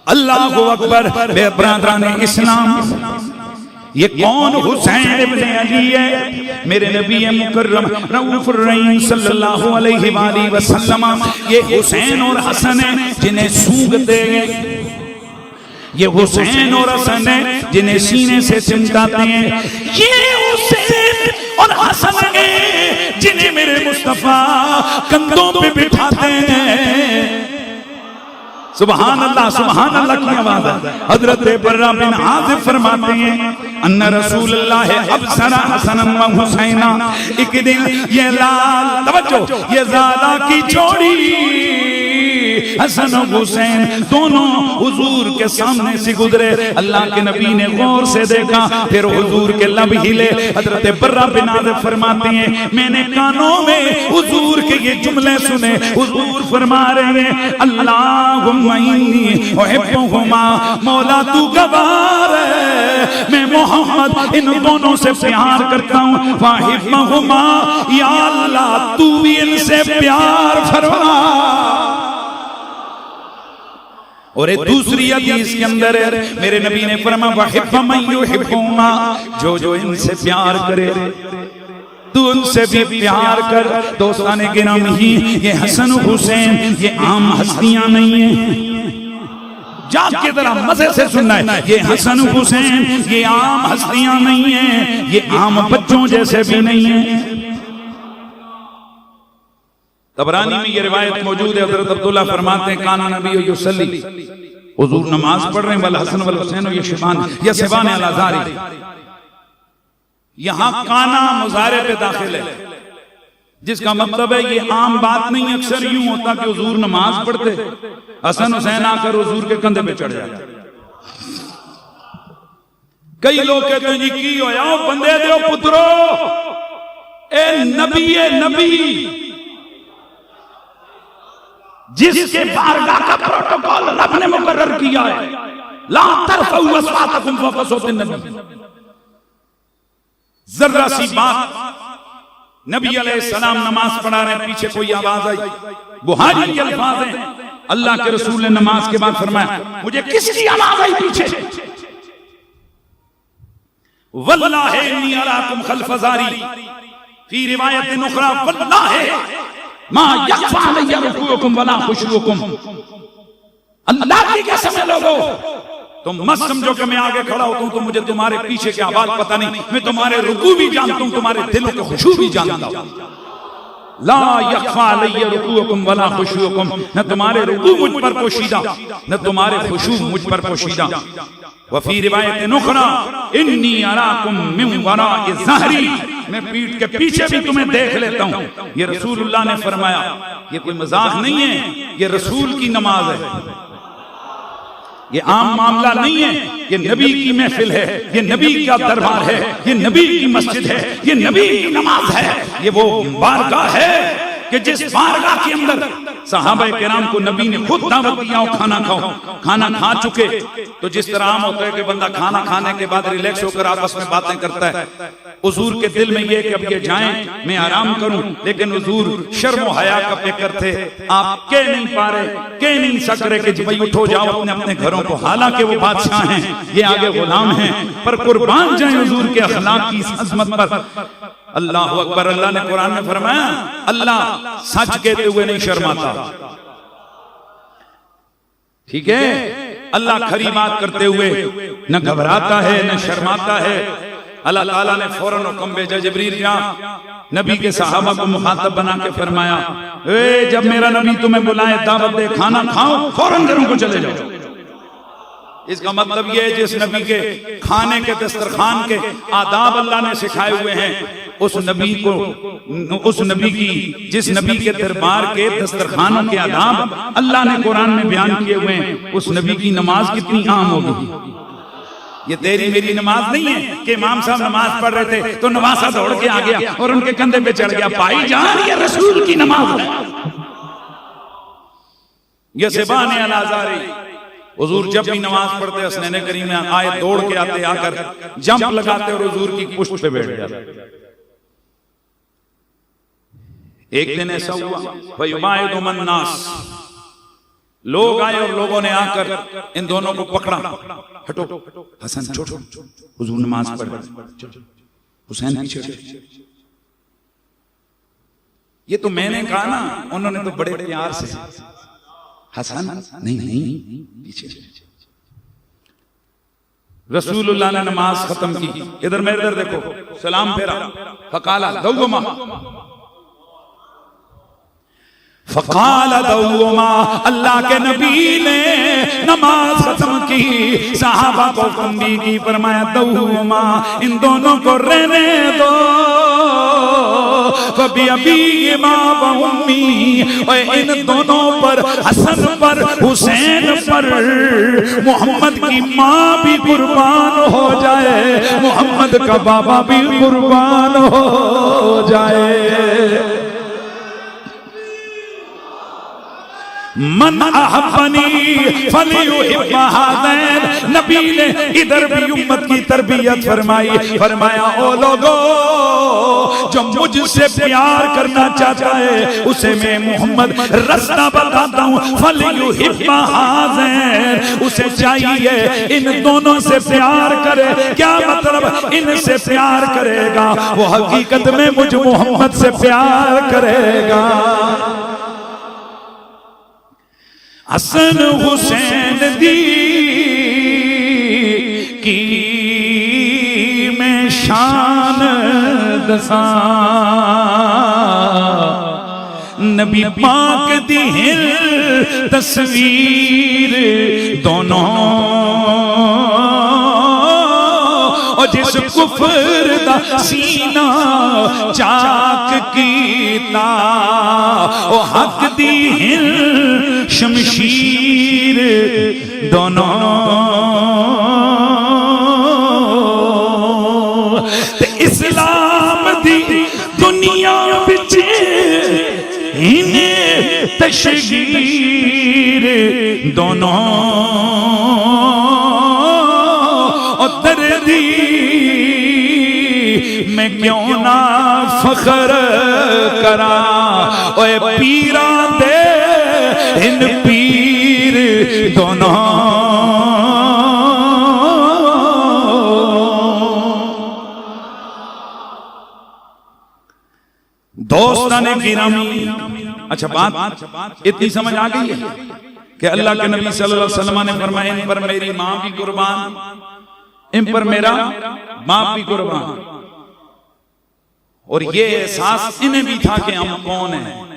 अल्लाहु अकबर। बेबरादराने इस्लाम, ये कौन? हुसैन इब्ने अली है। मेरे नबी मुकर्रम रऊफुर रहीम सल्लल्लाहु अलैहि वसल्लम, ये हुसैन और हसन है जिन्हें सूंघते हैं। ये हुसैन और हसन है जिन्हें सीने से चिमटाते हैं। ये हुसैन और हसन है जिन्हें मेरे मुस्तफा कंधों पे बिठाते हैं। सुभान अल्लाह की आवाज है। हजरत बर्रा बिन आज़िब फरमाते हैं अन्ना रसूलुल्लाह अबसरा हसनन व हुसैना, एक दिन ये लाल, तवज्जो, ये ज़ाला की जोड़ी हसन और हुसैन दोनों हुजूर के सामने से गुजरे। अल्लाह के नबी ने गौर से देखा, फिर हुजूर के लब हिले। हजरत बर्रा बिन आज़िब फरमाते हैं मैंने कानों में हुजूर के ये जुमले सुने। हुजूर फरमा रहे हैं अल्लाहुम्मा इन्नी उहिब्बुहुमा, मौला तू गवार है मैं मोहम्मद इन दोनों से प्यार करता हूँ। वाहिब्बुहुमा, या अल्लाह तू भी इनसे प्यार फरमा। और एक दूसरी हदीस के अंदर मेरे नबी ने फरमाया वहिब्बु मन युहिब्बुहुमा, जो इनसे प्यार करे तू उनसे भी प्यार कर। दोस्ताने गिरामी, ये हसन हुसैन ये आम हस्तियां नहीं है, जाके जरा मजे से सुनना है। ये हसन हुसैन ये आम हस्तियां नहीं है, ये आम बच्चों जैसे भी नहीं है। तबरानी में ये रिवायत मौजूद है। हज़रत अब्दुल्लाह फरमाते हैं काना नबी युसल्ली, हुजूर नमाज पढ़ रहे हैं, वल हसन वल हुसैन या शिबान अला ज़ारी। यहां काना मुज़ारे पे दाखिल है, जिसका मतलब है ये आम बात नहीं। अक्सर यूं होता कि हुजूर नमाज पढ़ते, हसन हुसैन आकर हुजूर के कंधे पे चढ़ जाते। कई लोग कहते हैं जी की होया बंदे दे पुत्रो, ए नबी जिसके बारगाह का प्रोटोकॉल रब ने मुकर्रर किया है, ला तरफउ अस्वातकुम फौका सौतिन नबी। जर्रा सी बात, नबी अलैहिस्सलाम नमाज पढ़ा रहे, पीछे कोई आवाज आई, बुहारी के अल्फाज हैं, अल्लाह के रसूल ने नमाज के बाद फरमाया मुझे किसकी आवाज आई पीछे? वल्लाहि इन्नी अराकुम खल्फ ज़ारी, फी रिवायत उखरा वल्लाहि मा यख्फा अलैया रुकूकुम वला खुशूकुम। अल्लाह की कसम है लोगों, तुम मत समझो कि मैं आगे खड़ा होता हूं तो मुझे तुम्हारे पीछे की आवाज पता नहीं। मैं तुम्हारे रुकू भी जानता हूं, तुम्हारे दिलों के खुशू भी जानता हूं। ला यख्फा अलैया रुकूकुम वला खुशूकुम, न तुम्हारे रुकू मुझ पर पोशीदा, न तुम्हारे खुशू मुझ पर पोशीदा। वफी रिवायत नुखरा इन्नी अराकुम मिन वराइ ज़हरी, मैं पीठ के पीछे भी तुम्हें देख लेता हूं। ये रसूलुल्लाह ने फरमाया, ये कोई मजाक नहीं है, ये रसूल की नमाज है, ये आम मामला नहीं है। ये नबी की महफिल है, ये नबी का दरबार है, ये नबी की मस्जिद है, ये नबी की नमाज है। ये वो बारगाह है कि जिस बारगाह के अंदर सहाबाए किराम को नबी ने खुद दावत दिया और खाना खाओ। खाना खा चुके तो जिस तरह आम होता है कि बंदा खाना खाने के बाद रिलैक्स होकर आपस में बातें करता है, हुजूर के दिल में ये कि अब ये जाएं मैं आराम करूं, लेकिन हुजूर शर्म और हया का फिक्र थे। आप कह नहीं पा रहे, कह नहीं सक रहे कि भाई उठो जाओ अपने अपने घरों को, हालांकि वो बादशाह हैं, ये आगे गुलाम हैं, पर कुर्बान जाए हुजूर के अखलाक की अजमत पर। अल्लाह अकबर। अल्लाह ने कुरान में फरमाया अल्लाह सच कहते हुए नहीं शर्माता, ठीक है? अल्लाह खरी बात करते हुए न घबराता है न शर्माता है। अल्लाह ताला ने फौरन हुक्म भेजा जिब्रील जा, नबी के सहाबा को मुखातब बना के फरमाया ए जब मेरा नबी तुम्हें बुलाए दावत दे, खाना खाओ, फौरन घरों को चले जाओ। इसका मतलब यह है जिस नबी के खाने के दस्तरखान के आदाब अल्लाह ने सिखाए हुए हैं, उस नबी को, उस नबी की, जिस नबी के दरबार के दस्तरखानों के आदाब अल्लाह ने कुरान में बयान किए हुए हैं, उस नबी की नमाज कितनी आम होगी। ये तेरी मेरी नमाज नहीं है कि इमाम साहब नमाज पढ़ रहे थे तो नवासा दौड़ के आ गया और उनके कंधे पे चढ़ गया। भाई जान ये रसूल की नमाज है। ये ज़बान अलाज़ारी, हुजूर जब भी नमाज पढ़ते हसनैन करीम में आए दौड़ के आते, आकर जंप लगाते और हुजूर की पुष्ट पे बैठ जाते। एक दिन ऐसा हुआ फयुबाइदु मन्नास, लोग आए और लोगों ने आकर इन दोनों को पकड़ा, हटो हसन छोड़ो, हुजूर नमाज पढ़, हुसैन पीछे। ये तो मैंने कहा ना, उन्होंने तो बड़े प्यार से हसन नहीं पीछे। रसूलुल्लाह ने नमाज खत्म की, इधर मेरे इधर देखो, सलाम फेरा, फकाला दौमा फकाल दौमा, अल्लाह के नबी ने नमाज खत्म की, सहाबा को बंदी की, फरमाया दौमा, इन दोनों को रहने दो, कभी अभी माँ व उम्मी, और इन दोनों पर, हसन पर, हुसैन पर, मोहम्मद की माँ भी कुर्बान हो जाए, मोहम्मद का बाबा भी कुर्बान हो जाए। मन अहब्बनी फलियुहिब्बा हादैन, नबी ने इधर भी उम्मत की तरबियत फरमाई, फरमाया ओ लोगो, जो मुझसे प्यार करना चाहता है उसे मैं मोहम्मद रास्ता बताता हूँ, फलियुहिब्बा हादैन, उसे चाहिए इन दोनों से प्यार करे। क्या मतलब? इनसे प्यार करेगा वो हकीकत में मुझ मोहम्मद से प्यार करेगा। हसन हुसैन दी की मैं शान दसा, नबी पाक दी तस्वीर दोनों, और जिस कुफर दा सीना चाक कीता, ओ हक दी शमशीर दोनों, ते इस्लाम दी दुनिया विच इन्हें तशगीर दोनों, उधर दी मैं क्यों ना फख्र करा, ओए पीरा दे इन पीर दोनों। दोस्ताने गिरामी, अच्छा बात इतनी समझ आ गई है कि अल्लाह के नबी सल्लल्लाहु अलैहि वसल्लम ने फरमाया, इन पर मेरी माँ भी कुर्बान, इन पर मेरा बाप भी कुर्बान। और ये एहसास इन्हें भी था कि हम कौन हैं।